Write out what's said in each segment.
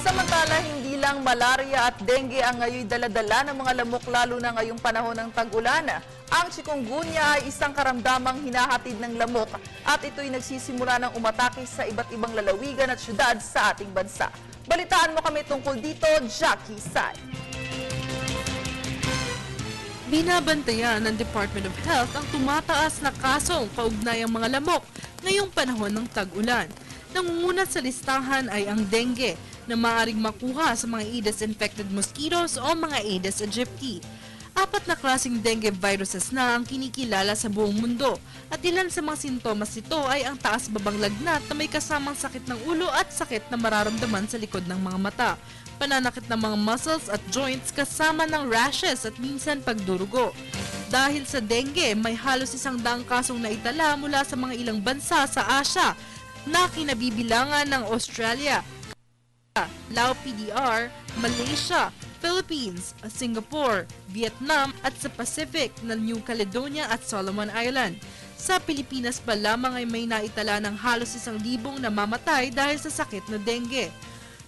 Samantala, hindi lang malaria at dengue ang ngayon daladala ng mga lamok lalo na ngayong panahon ng tag-ulan. Ang chikungunya ay isang karamdamang hinahatid ng lamok at ito'y nagsisimula ng umatake sa iba't ibang lalawigan at syudad sa ating bansa. Balitaan mo kami tungkol dito, Jackie Sai. Binabantayan ng Department of Health ang tumataas na kasong kaugnay ang mga lamok ngayong panahon ng tag-ulan. Nangunguna sa listahan ay ang dengue na maaaring makuha sa mga Aedes-infected mosquitoes o mga Aedes aegypti. 4 na klaseng dengue viruses na ang kinikilala sa buong mundo at ilan sa mga sintomas nito ay ang taas-babang lagnat na may kasamang sakit ng ulo at sakit na mararamdaman sa likod ng mga mata, pananakit ng mga muscles at joints kasama ng rashes at minsan pagdurugo. Dahil sa dengue, may halos 100 kasong naitala mula sa mga ilang bansa sa Asia na kinabibilangan ng Australia, Lao PDR, Malaysia, Philippines, Singapore, Vietnam at sa Pacific na New Caledonia at Solomon Island. Sa Pilipinas pa lamang ay may naitala ng halos 1,000 namamatay dahil sa sakit na dengue.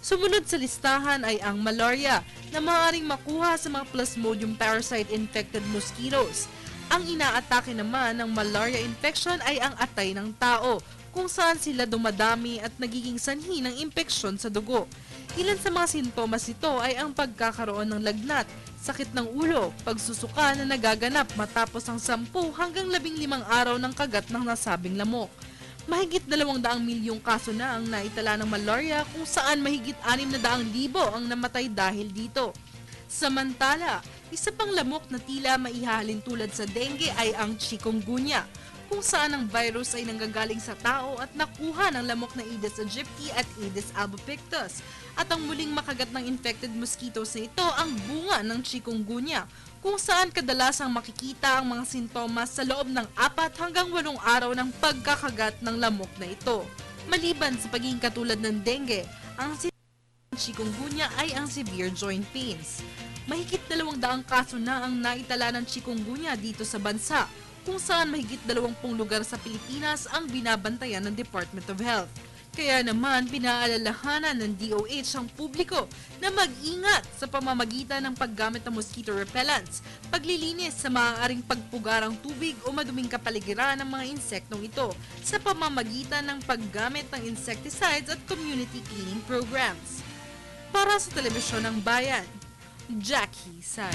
Sumunod sa listahan ay ang malaria na maaaring makuha sa mga Plasmodium parasite-infected mosquitoes. Ang inaatake naman ng malaria infection ay ang atay ng tao, kung saan sila dumadami at nagiging sanhi ng impeksyon sa dugo. Ilan sa mga sintomas nito ay ang pagkakaroon ng lagnat, sakit ng ulo, pagsusuka na nagaganap matapos ang 10 hanggang 15 araw ng kagat ng nasabing lamok. Mahigit 200 milyong kaso na ang naitala ng malaria kung saan mahigit 600,000 ang namatay dahil dito. Samantala, isa pang lamok na tila maihahalin tulad sa dengue ay ang chikungunya, kung saan ang virus ay nanggagaling sa tao at nakuha ng lamok na Aedes aegypti at Aedes albopictus. At ang muling makagat ng infected mosquitoes na ito ang bunga ng chikungunya, kung saan kadalasang makikita ang mga sintomas sa loob ng 4 hanggang 8 araw ng pagkakagat ng lamok na ito. Maliban sa pagiging katulad ng dengue, ang chikungunya ay ang severe joint pains. Mahigit 200 kaso na ang naitala ng chikungunya dito sa bansa, kung saan mahigit 20 lugar sa Pilipinas ang binabantayan ng Department of Health. Kaya naman pinaalalahanan ng DOH ang publiko na mag-ingat sa pamamagitan ng paggamit ng mosquito repellents, paglilinis sa maaaring pagpugarang tubig o maduming kapaligiran ng mga insektong ito sa pamamagitan ng paggamit ng insecticides at community cleaning programs. Para sa Telebisyon ng Bayan, Jackie Sai.